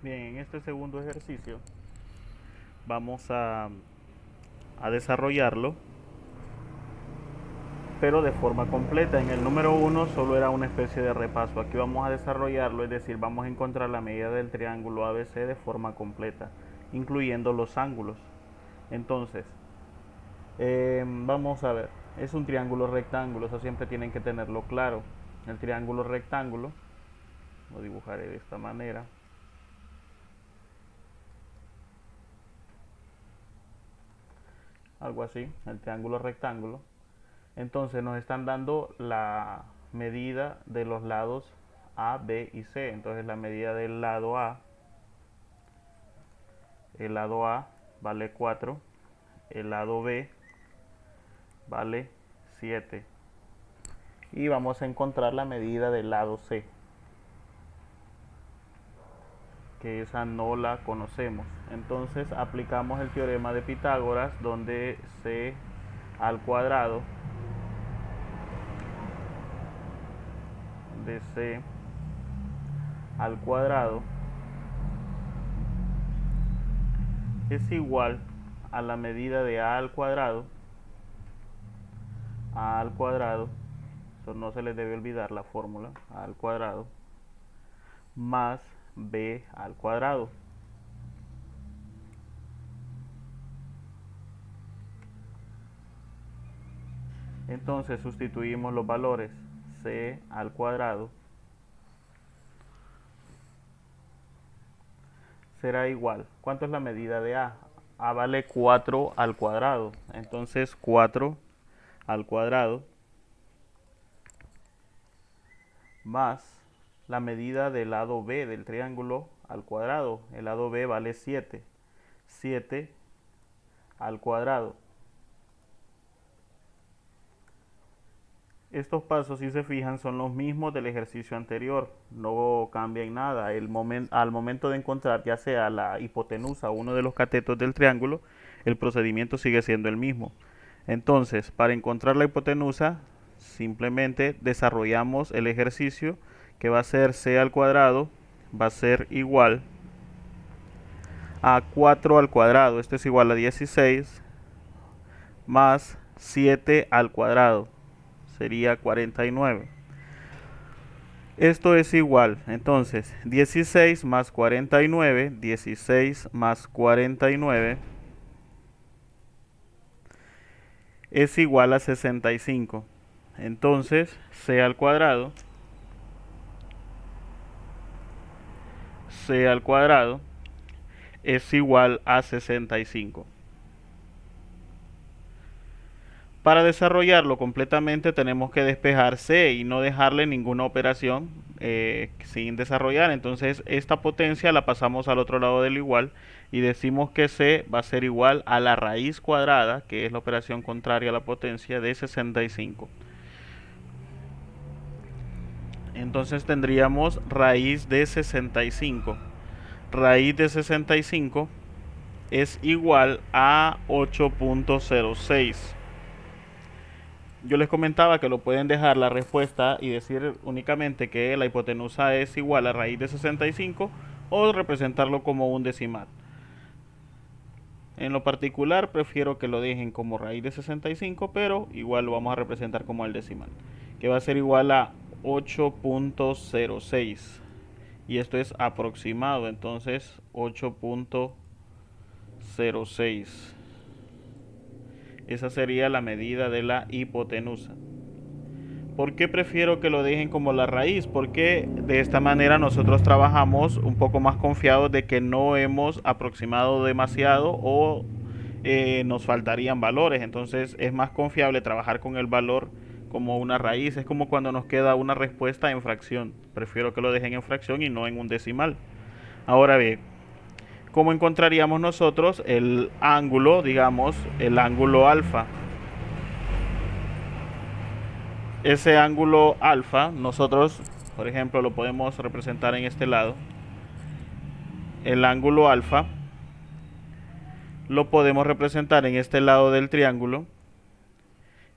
Bien, en este segundo ejercicio vamos a desarrollarlo, pero de forma completa. En el número uno solo era una especie de repaso. Aquí vamos a desarrollarlo, es decir, vamos a encontrar la medida del triángulo ABC de forma completa, incluyendo los ángulos. Entonces, vamos a ver. Es un triángulo rectángulo, eso siempre tienen que tenerlo claro. El triángulo rectángulo lo dibujaré de esta manera. Algo así, el triángulo rectángulo. Entonces nos están dando la medida de los lados A, B y C. Entonces la medida del lado A, el lado A vale 4, el lado B vale 7. Y vamos a encontrar la medida del lado C, que esa no la conocemos. Entonces aplicamos el teorema de Pitágoras, donde C al cuadrado de C al cuadrado es igual a la medida de A al cuadrado, eso no se les debe olvidar la fórmula, A al cuadrado, más B al cuadrado. Entonces sustituimos los valores. C al cuadrado será igual. ¿Cuánto es la medida de A? A vale 4 al cuadrado. Entonces 4 al cuadrado más la medida del lado B del triángulo al cuadrado. El lado B vale 7. 7 al cuadrado. Estos pasos, si se fijan, son los mismos del ejercicio anterior, no cambia en nada. Al momento de encontrar ya sea la hipotenusa o uno de los catetos del triángulo, el procedimiento sigue siendo el mismo. Entonces, para encontrar la hipotenusa, simplemente desarrollamos el ejercicio que va a ser C al cuadrado, va a ser igual a 4 al cuadrado, esto es igual a 16, más 7 al cuadrado, sería 49. Esto es igual, entonces, 16 más 49, 16 más 49 es igual a 65. Entonces, C al cuadrado es igual a 65. Para desarrollarlo completamente tenemos que despejar C y no dejarle ninguna operación sin desarrollar. Entonces esta potencia la pasamos al otro lado del igual y decimos que C va a ser igual a la raíz cuadrada, que es la operación contraria a la potencia, de 65. Entonces tendríamos raíz de 65. Raíz de 65 es igual a 8.06. Yo les comentaba que lo pueden dejar la respuesta y decir únicamente que la hipotenusa es igual a raíz de 65 o representarlo como un decimal. En lo particular prefiero que lo dejen como raíz de 65, pero igual lo vamos a representar como el decimal, que va a ser igual a 8.06. Y esto es aproximado, entonces 8.06. Esa sería la medida de la hipotenusa. ¿Por qué prefiero que lo dejen como la raíz? Porque de esta manera nosotros trabajamos un poco más confiados de que no hemos aproximado demasiado o nos faltarían valores. Entonces es más confiable trabajar con el valor como una raíz. Es como cuando nos queda una respuesta en fracción. Prefiero que lo dejen en fracción y no en un decimal. Ahora bien, ¿cómo encontraríamos nosotros el ángulo, digamos, el ángulo alfa? Ese ángulo alfa, nosotros, por ejemplo, lo podemos representar en este lado. El ángulo alfa lo podemos representar en este lado del triángulo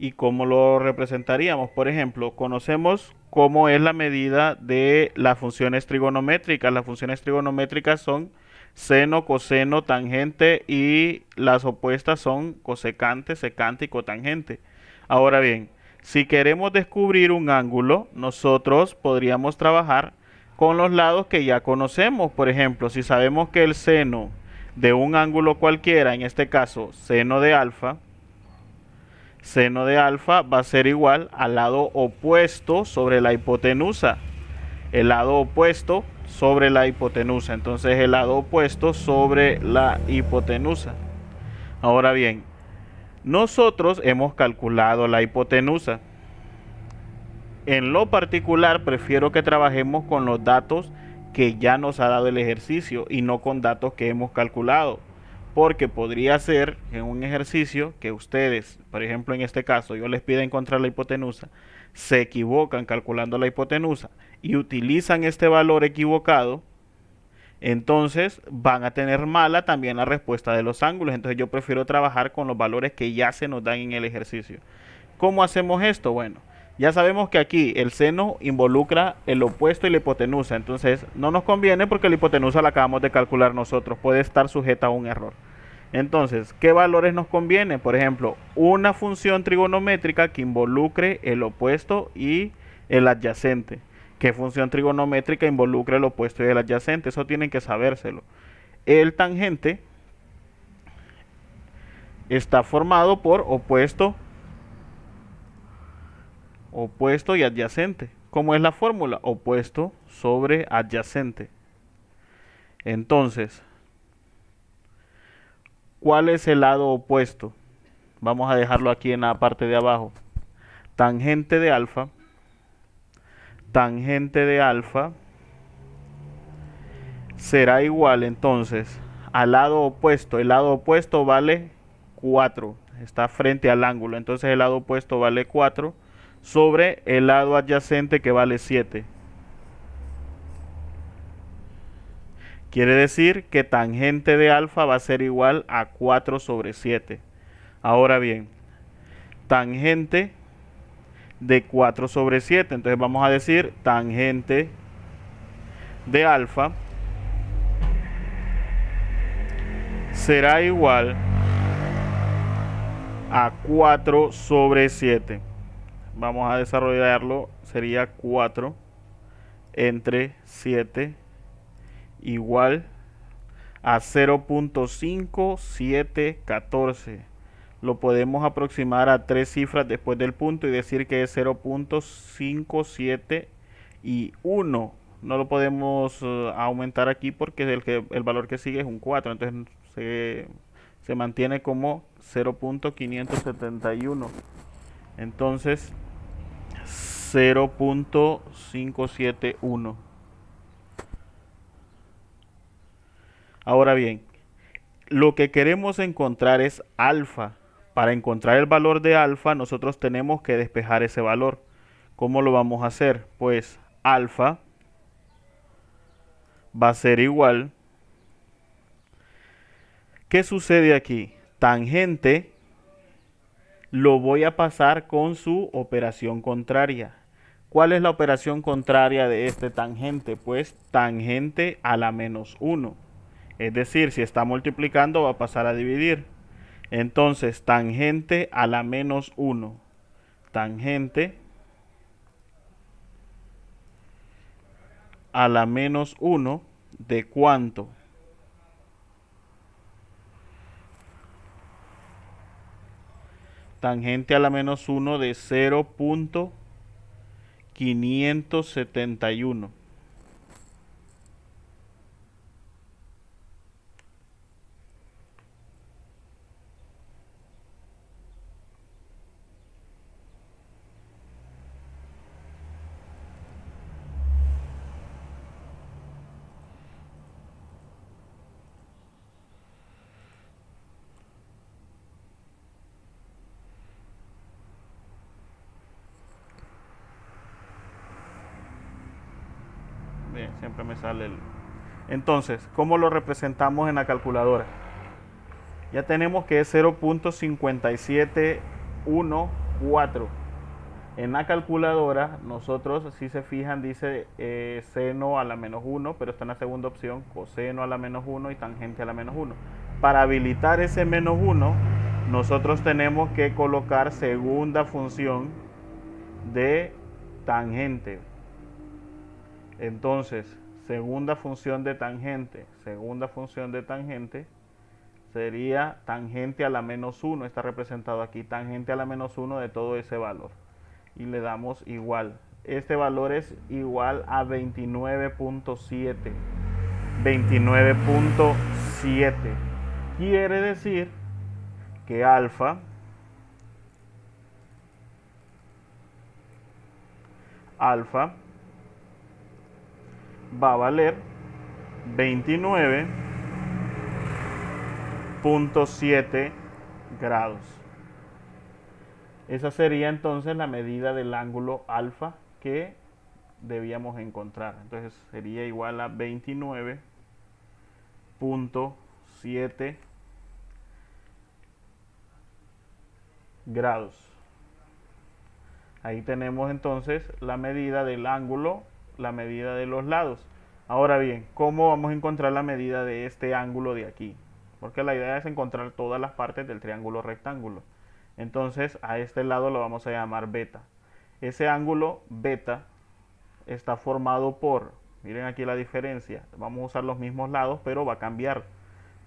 ¿Y cómo lo representaríamos? Por ejemplo, conocemos cómo es la medida de las funciones trigonométricas. Las funciones trigonométricas son seno, coseno, tangente, y las opuestas son cosecante, secante y cotangente. Ahora bien, si queremos descubrir un ángulo, nosotros podríamos trabajar con los lados que ya conocemos. Por ejemplo, si sabemos que el seno de un ángulo cualquiera, en este caso seno de alfa va a ser igual al lado opuesto sobre la hipotenusa. El lado opuesto sobre la hipotenusa. Entonces el lado opuesto sobre la hipotenusa. Ahora bien, nosotros hemos calculado la hipotenusa. En lo particular, prefiero que trabajemos con los datos que ya nos ha dado el ejercicio y no con datos que hemos calculado. Porque podría ser en un ejercicio que ustedes, por ejemplo en este caso, yo les pida encontrar la hipotenusa, se equivocan calculando la hipotenusa y utilizan este valor equivocado, entonces van a tener mala también la respuesta de los ángulos. Entonces yo prefiero trabajar con los valores que ya se nos dan en el ejercicio. ¿Cómo hacemos esto? Bueno, ya sabemos que aquí el seno involucra el opuesto y la hipotenusa. Entonces no nos conviene porque la hipotenusa la acabamos de calcular nosotros. Puede estar sujeta a un error. Entonces, ¿qué valores nos conviene? Por ejemplo, una función trigonométrica que involucre el opuesto y el adyacente. ¿Qué función trigonométrica involucra el opuesto y el adyacente? Eso tienen que sabérselo. El tangente está formado por opuesto y adyacente. ¿Cómo es la fórmula? Opuesto sobre adyacente. Entonces, ¿cuál es el lado opuesto? Vamos a dejarlo aquí en la parte de abajo. Tangente de alfa será igual entonces al lado opuesto. El lado opuesto vale 4, está frente al ángulo, entonces el lado opuesto vale 4 sobre el lado adyacente que vale 7. Quiere decir que tangente de alfa va a ser igual a 4 sobre 7. Ahora bien, tangente de 4 sobre 7, entonces vamos a decir tangente de alfa será igual a 4 sobre 7. Vamos a desarrollarlo, sería 4 entre 7 igual a 0.5714. Lo podemos aproximar a 3 cifras después del punto y decir que es 0.57 y 1. No lo podemos aumentar aquí porque el valor que sigue es un 4, entonces se mantiene como 0.571. Entonces 0.571. Ahora bien, lo que queremos encontrar es alfa. Para encontrar el valor de alfa, nosotros tenemos que despejar ese valor. ¿Cómo lo vamos a hacer? Pues alfa va a ser igual. ¿Qué sucede aquí? Tangente lo voy a pasar con su operación contraria. ¿Cuál es la operación contraria de este tangente? Pues tangente a la menos 1. Es decir, si está multiplicando va a pasar a dividir. Entonces, tangente a la menos 1. Tangente a la menos 1 de ¿cuánto? Tangente a la menos 1 de 0.571. Bien, siempre me sale el... Entonces, ¿cómo lo representamos en la calculadora? Ya tenemos que es 0.571 4. En la calculadora, nosotros, si se fijan, dice seno a la menos 1, pero está en la segunda opción, coseno a la menos 1 y tangente a la menos 1. Para habilitar ese menos 1, nosotros tenemos que colocar segunda función de tangente. Entonces, segunda función de tangente sería tangente a la menos 1, está representado aquí, tangente a la menos 1 de todo ese valor. Y le damos igual. Este valor es igual a 29.7. 29.7. Quiere decir que alfa va a valer 29.7 grados. Esa sería entonces la medida del ángulo alfa que debíamos encontrar. Entonces sería igual a 29.7 grados. Ahí tenemos entonces la medida del ángulo, la medida de los lados. Ahora bien, ¿cómo vamos a encontrar la medida de este ángulo de aquí? Porque la idea es encontrar todas las partes del triángulo rectángulo. Entonces a este lado lo vamos a llamar beta. Ese ángulo beta está formado por, miren aquí la diferencia, vamos a usar los mismos lados pero va a cambiar.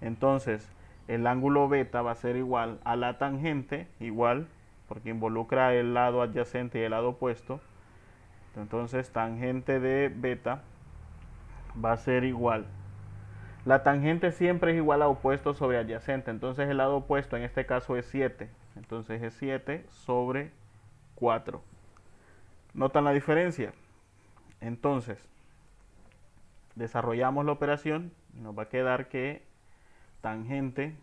Entonces el ángulo beta va a ser igual a la tangente, igual, porque involucra el lado adyacente y el lado opuesto. Entonces tangente de beta va a ser igual. La tangente siempre es igual a opuesto sobre adyacente, entonces el lado opuesto en este caso es 7. Entonces es 7 sobre 4. ¿Notan la diferencia? Entonces, desarrollamos la operación y nos va a quedar que tangente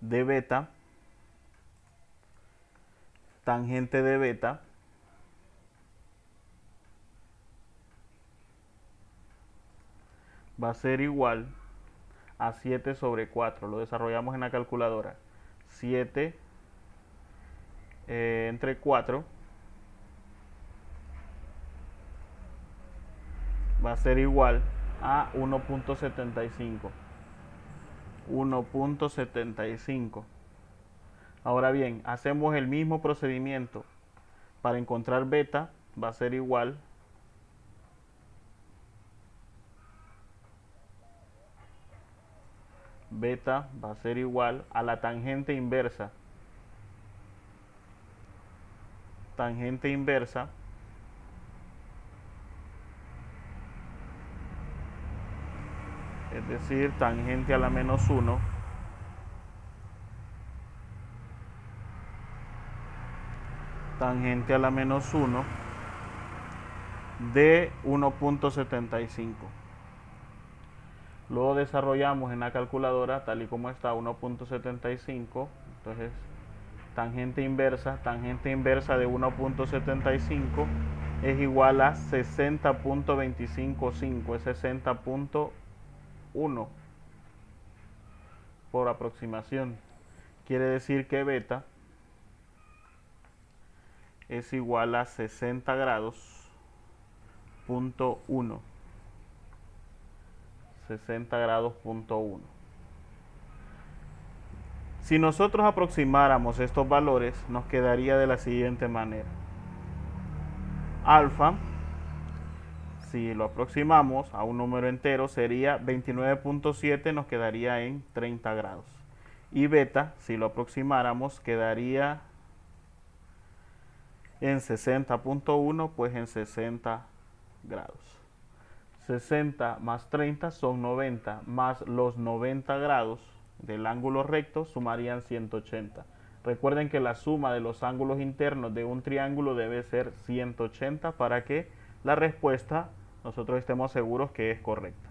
de beta va a ser igual a 7 sobre 4. Lo desarrollamos en la calculadora. 7 entre 4 va a ser igual a 1.75. 1.75. Ahora bien, hacemos el mismo procedimiento para encontrar beta, va a ser igual a la tangente inversa. Tangente inversa es decir, tangente a la menos 1 tangente a la menos 1 de 1.75. Luego desarrollamos en la calculadora tal y como está 1.75. Entonces tangente inversa de 1.75 es igual a 60.255, es 60.1 por aproximación. Quiere decir que beta es igual a 60 grados punto 1. 60 grados punto 1. Si nosotros aproximáramos estos valores, nos quedaría de la siguiente manera. Alfa, si lo aproximamos a un número entero, sería 29.7, nos quedaría en 30 grados. Y beta, si lo aproximáramos, quedaría en 60.1, pues en 60 grados. 60 más 30 son 90, más los 90 grados del ángulo recto sumarían 180. Recuerden que la suma de los ángulos internos de un triángulo debe ser 180 para que la respuesta nosotros estemos seguros que es correcta.